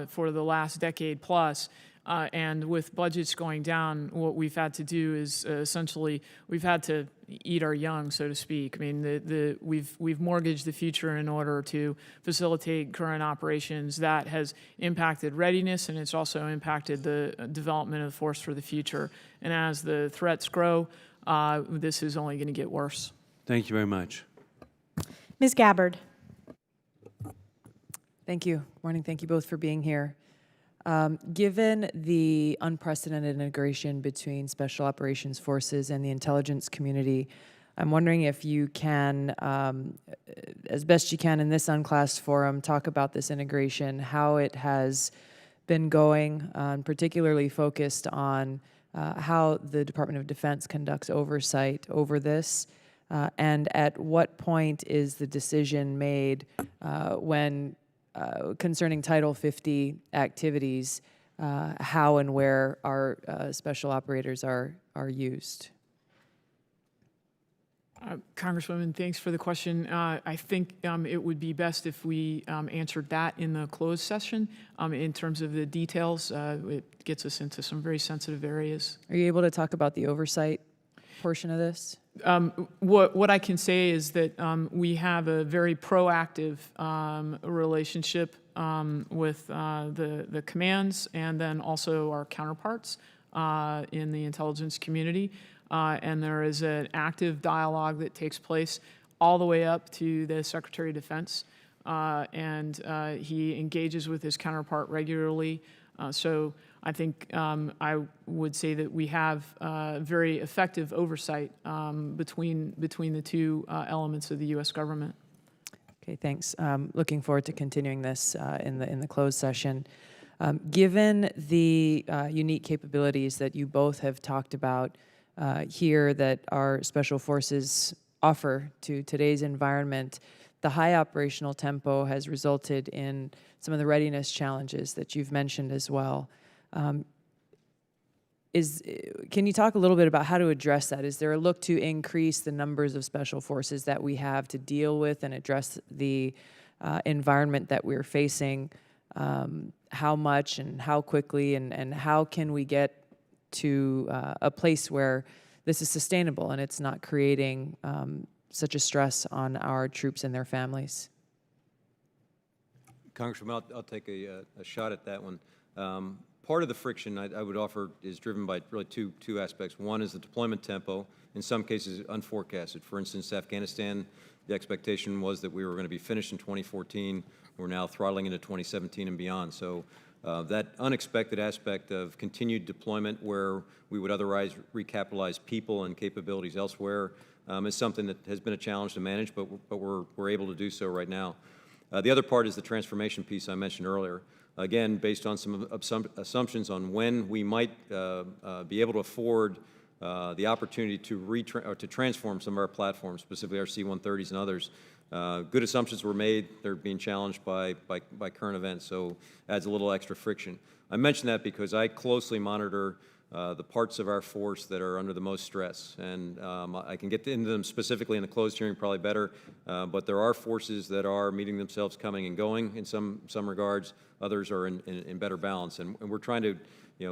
for the last decade plus, and with budgets going down, what we've had to do is essentially we've had to eat our young, so to speak. I mean, we've mortgaged the future in order to facilitate current operations. That has impacted readiness, and it's also impacted the development of the force for the future. And as the threats grow, this is only going to get worse. Thank you very much. Ms. Gabbard. Thank you. Morning. Thank you both for being here. Given the unprecedented integration between Special Operations Forces and the intelligence community, I'm wondering if you can, as best you can in this unclassed forum, talk about this integration, how it has been going, particularly focused on how the Department of Defense conducts oversight over this, and at what point is the decision made when concerning Title 50 activities, how and where our special operators are used? Congresswoman, thanks for the question. I think it would be best if we answered that in the closed session. In terms of the details, it gets us into some very sensitive areas. Are you able to talk about the oversight portion of this? What I can say is that we have a very proactive relationship with the commands and then also our counterparts in the intelligence community. And there is an active dialogue that takes place all the way up to the Secretary of Defense. And he engages with his counterpart regularly. So I think I would say that we have very effective oversight between the two elements of the U.S. government. Okay, thanks. Looking forward to continuing this in the closed session. Given the unique capabilities that you both have talked about here that our special forces offer to today's environment, the high operational tempo has resulted in some of the readiness challenges that you've mentioned as well. can you talk a little bit about how to address that? Is there a look to increase the numbers of special forces that we have to deal with and address the environment that we're facing? How much and how quickly, and how can we get to a place where this is sustainable and it's not creating such a stress on our troops and their families? Congresswoman, I'll take a shot at that one. Part of the friction I would offer is driven by really two aspects. One is the deployment tempo, in some cases unforecasted. For instance, Afghanistan, the expectation was that we were going to be finished in 2014. We're now throttling into 2017 and beyond. So that unexpected aspect of continued deployment where we would otherwise recapitalize people and capabilities elsewhere is something that has been a challenge to manage, but we're able to do so right now. The other part is the transformation piece I mentioned earlier. Again, based on some assumptions on when we might be able to afford the opportunity to transform some of our platforms, specifically our C-130s and others. Good assumptions were made. They're being challenged by current events, so adds a little extra friction. I mention that because I closely monitor the parts of our force that are under the most stress, and I can get into them specifically in the closed hearing probably better, but there are forces that are meeting themselves coming and going in some regards. Others are in better balance, and we're trying to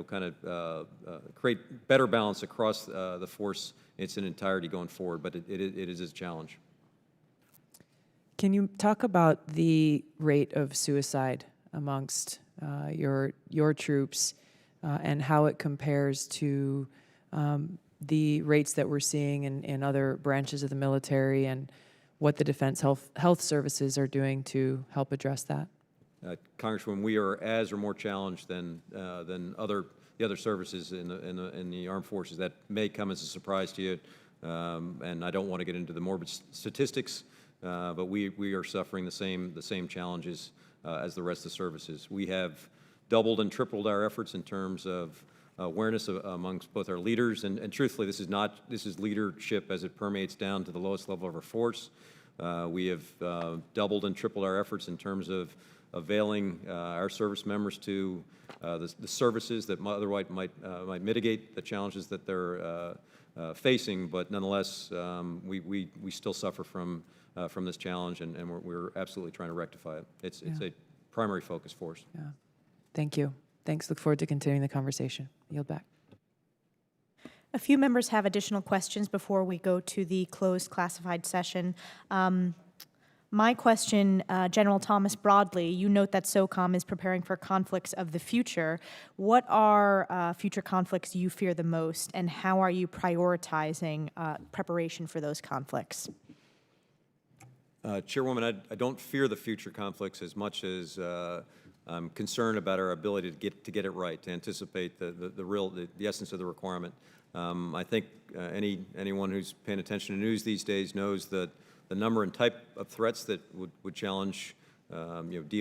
kind of create better balance across the force in its entirety going forward, but it is a challenge. Can you talk about the rate of suicide amongst your troops and how it compares to the rates that we're seeing in other branches of the military, and what the Defense Health Services are doing to help address that? Congresswoman, we are as or more challenged than the other services in the armed forces. That may come as a surprise to you, and I don't want to get into the morbid statistics, but we are suffering the same challenges as the rest of the services. We have doubled and tripled our efforts in terms of awareness amongst both our leaders, and truthfully, this is leadership as it permeates down to the lowest level of our force. We have doubled and tripled our efforts in terms of availing our service members to the services that otherwise might mitigate the challenges that they're facing, but nonetheless, we still suffer from this challenge, and we're absolutely trying to rectify it. It's a primary focus for us. Yeah. Thank you. Thanks. Look forward to continuing the conversation. Yield back. A few members have additional questions before we go to the closed classified session. My question, General Thomas, broadly, you note that SOCOM is preparing for conflicts of the future. What are future conflicts you fear the most, and how are you prioritizing preparation for those conflicts? Chairwoman, I don't fear the future conflicts as much as I'm concerned about our ability to get it right, to anticipate the essence of the requirement. I think anyone who's paying attention to news these days knows that the number and type of threats that would challenge DOD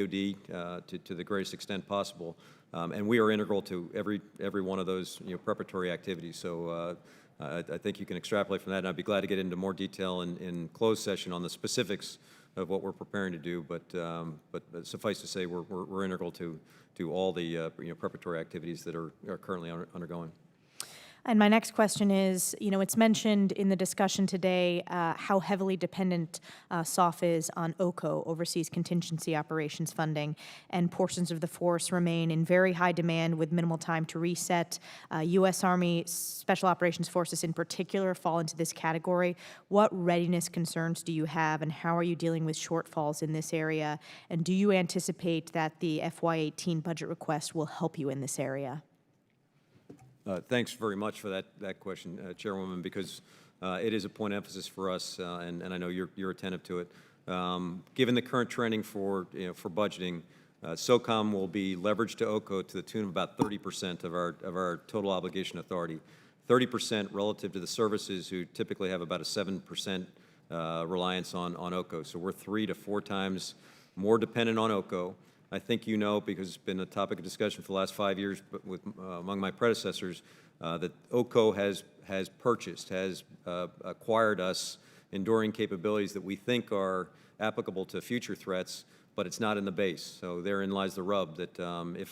to the greatest extent possible, and we are integral to every one of those preparatory activities. So I think you can extrapolate from that, and I'd be glad to get into more detail in closed session on the specifics of what we're preparing to do. But suffice to say, we're integral to all the preparatory activities that are currently undergoing. And my next question is, it's mentioned in the discussion today how heavily dependent SOF is on OCO, Overseas Contingency Operations funding, and portions of the force remain in very high demand with minimal time to reset. U.S. Army Special Operations Forces in particular fall into this category. What readiness concerns do you have, and how are you dealing with shortfalls in this area? And do you anticipate that the FY18 budget request will help you in this area? Thanks very much for that question, Chairwoman, because it is a point of emphasis for us, and I know you're attentive to it. Given the current trending for budgeting, SOCOM will be leveraged to OCO to the tune of about 30% of our total obligation authority, 30% relative to the services who typically have about a 7% reliance on OCO. So we're 3 to 4 times more dependent on OCO. I think because it's been a topic of discussion for the last 5 years among my predecessors, that OCO has acquired us enduring capabilities that we think are applicable to future threats, but it's not in the base. So therein lies the rub, that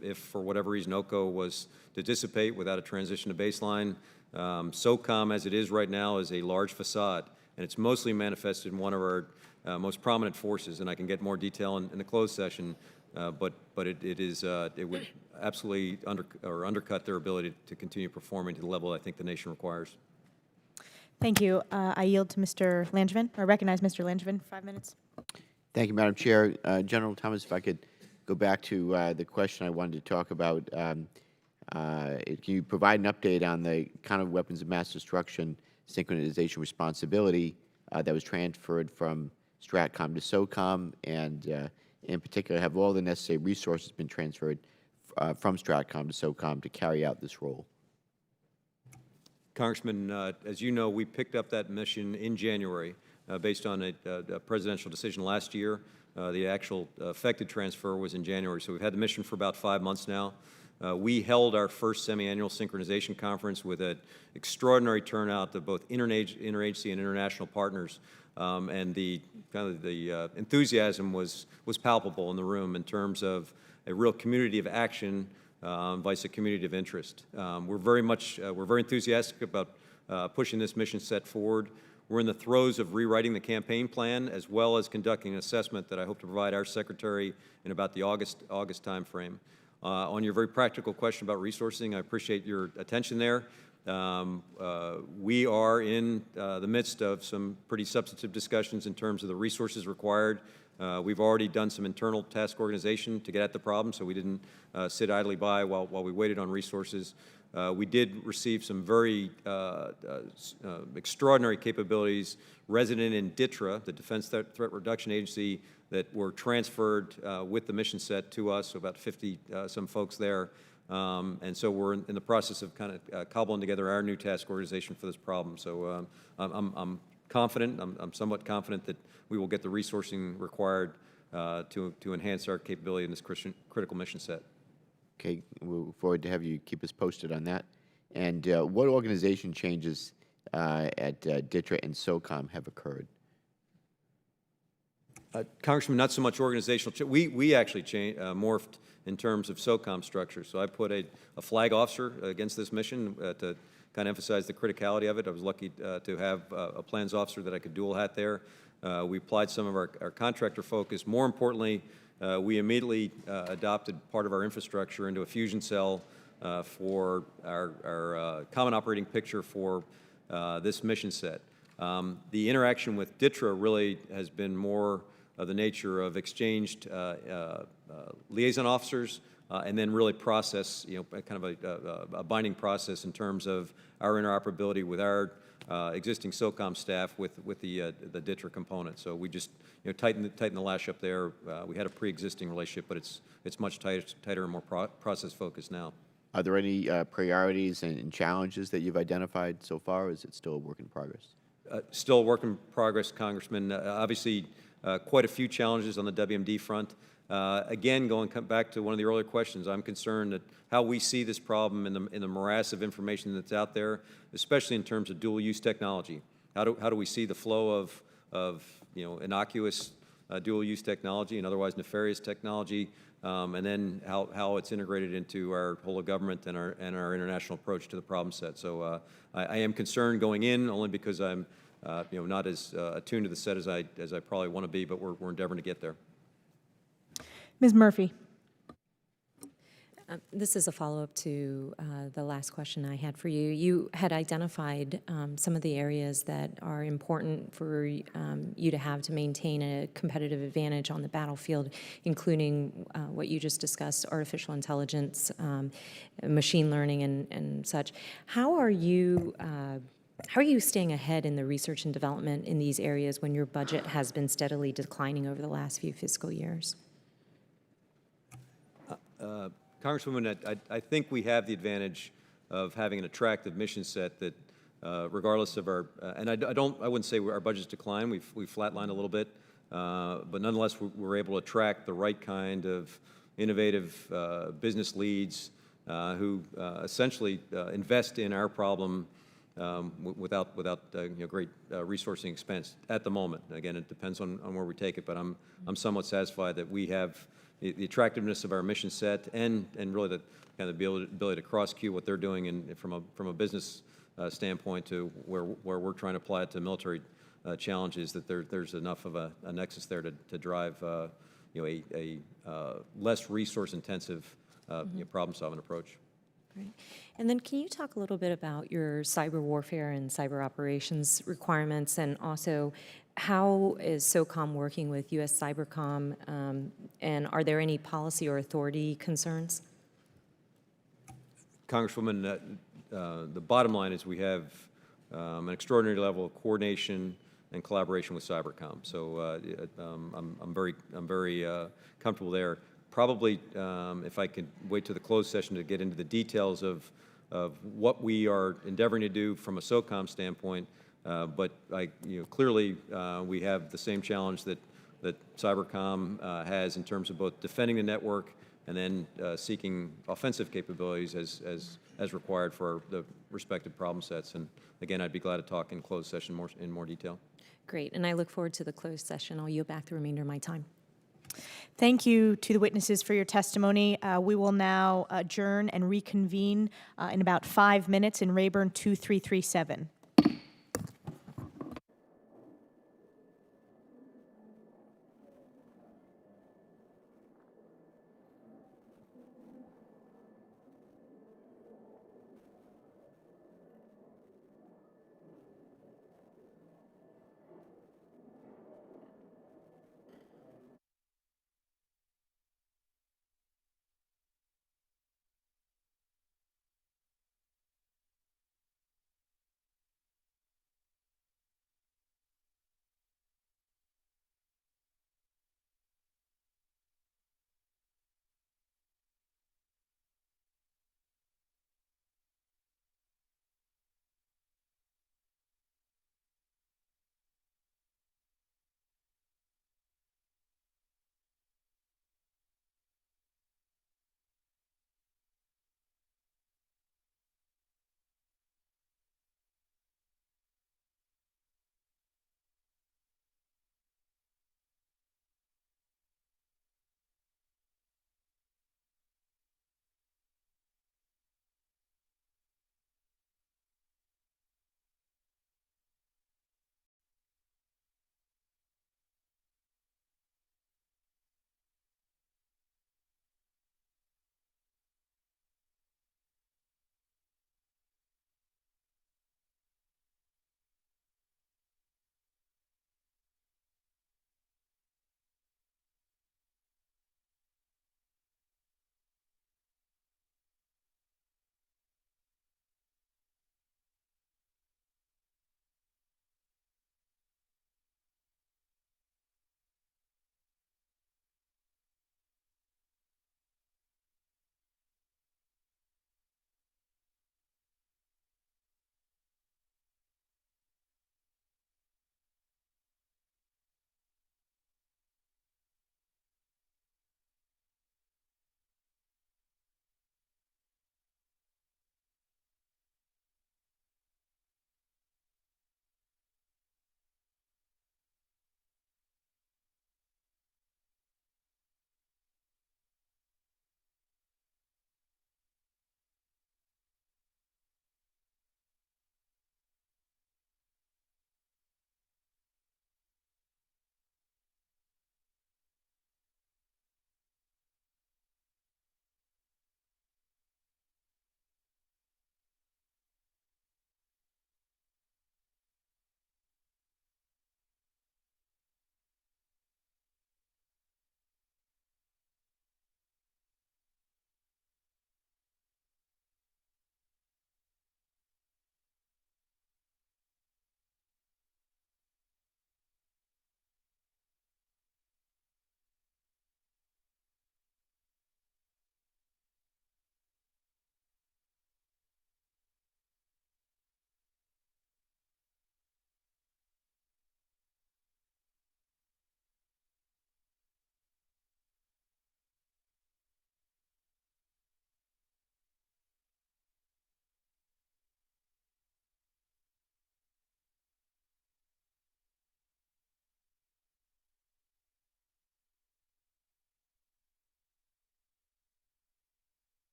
if for whatever reason OCO was to dissipate without a transition to baseline, SOCOM as it is right now is a large facade, and it's mostly manifested in one of our most prominent forces, and I can get more detail in the closed session, but it would absolutely undercut their ability to continue performing to the level I think the nation requires. Thank you. I yield to Mr. Langevin, or recognize Mr. Langevin for 5 minutes. Thank you, Madam Chair. General Thomas, if I could go back to the question I wanted to talk about. Can you provide an update on the kind of weapons of mass destruction synchronization responsibility that was transferred from STRATCOM to SOCOM, and in particular, have all the necessary resources been transferred from STRATCOM to SOCOM to carry out this role? Congressman, as you know, we picked up that mission in January based on a presidential decision last year. The actual effective transfer was in January, so we've had the mission for about 5 months now. We held our first semi-annual synchronization conference with an extraordinary turnout of both interagency and international partners, and the enthusiasm was palpable in the room in terms of a real community of action vice a community of interest. We're very enthusiastic about pushing this mission set forward. We're in the throes of rewriting the campaign plan, as well as conducting an assessment that I hope to provide our Secretary in about the August timeframe. On your very practical question about resourcing, I appreciate your attention there. We are in the midst of some pretty substantive discussions in terms of the resources required. We've already done some internal task organization to get at the problem, so we didn't sit idly by while we waited on resources. We did receive some very extraordinary capabilities resident in DTRA, the Defense Threat Reduction Agency, that were transferred with the mission set to us, so about 50 some folks there. And so we're in the process of kind of cobbling together our new task organization for this problem. So I'm confident, I'm somewhat confident that we will get the resourcing required to enhance our capability in this critical mission set. Okay, we look forward to have you keep us posted on that. And what organization changes at DTRA and SOCOM have occurred? Congressman, not so much organizational. We actually morphed in terms of SOCOM structure. So I put a flag officer against this mission to kind of emphasize the criticality of it. I was lucky to have a plans officer that I could dual hat there. We applied some of our contractor focus. More importantly, we immediately adopted part of our infrastructure into a fusion cell for our common operating picture for this mission set. The interaction with DTRA really has been more of the nature of exchanged liaison officers and then really process, kind of a binding process in terms of our interoperability with our existing SOCOM staff with the DTRA component. So we just tighten the lash up there. We had a pre-existing relationship, but it's much tighter and more process focused now. Are there any priorities and challenges that you've identified so far, or is it still a work in progress? Still a work in progress, Congressman. Obviously, quite a few challenges on the WMD front. Again, going back to one of the earlier questions, I'm concerned that how we see this problem in the morass of information that's out there, especially in terms of dual-use technology. How do we see the flow of innocuous dual-use technology and otherwise nefarious technology, and then how it's integrated into our whole of government and our international approach to the problem set. So I am concerned going in, only because I'm not as attuned to the set as I probably want to be, but we're endeavoring to get there. Ms. Murphy. This is a follow-up to the last question I had for you. You had identified some of the areas that are important for you to have to maintain a competitive advantage on the battlefield, including what you just discussed, artificial intelligence, machine learning, and such. How are you staying ahead in the research and development in these areas when your budget has been steadily declining over the last few fiscal years? Congresswoman, I think we have the advantage of having an attractive mission set that, regardless of our, and I wouldn't say our budget's declined. We've flatlined a little bit, but nonetheless, we're able to attract the right kind of innovative business leads who essentially invest in our problem without great resourcing expense at the moment. Again, it depends on where we take it, but I'm somewhat satisfied that we have the attractiveness of our mission set and really the kind of the ability to cross-cue what they're doing from a business standpoint to where we're trying to apply it to military challenges, that there's enough of a nexus there to drive a less resource-intensive problem-solving approach. Great. And then can you talk a little bit about your cyber warfare and cyber operations requirements, and also how is SOCOM working with U.S. Cybercom, and are there any policy or authority concerns? Congresswoman, the bottom line is we have an extraordinary level of coordination and collaboration with Cybercom. So I'm very comfortable there. Probably, if I could wait to the closed session to get into the details of what we are endeavoring to do from a SOCOM standpoint, but clearly we have the same challenge that Cybercom has in terms of both defending the network and then seeking offensive capabilities as required for the respective problem sets. And again, I'd be glad to talk in closed session in more detail. Great, and I look forward to the closed session. I'll yield back the remainder of my time. Thank you to the witnesses for your testimony. We will now adjourn and reconvene in about 5 minutes in Rayburn 2337.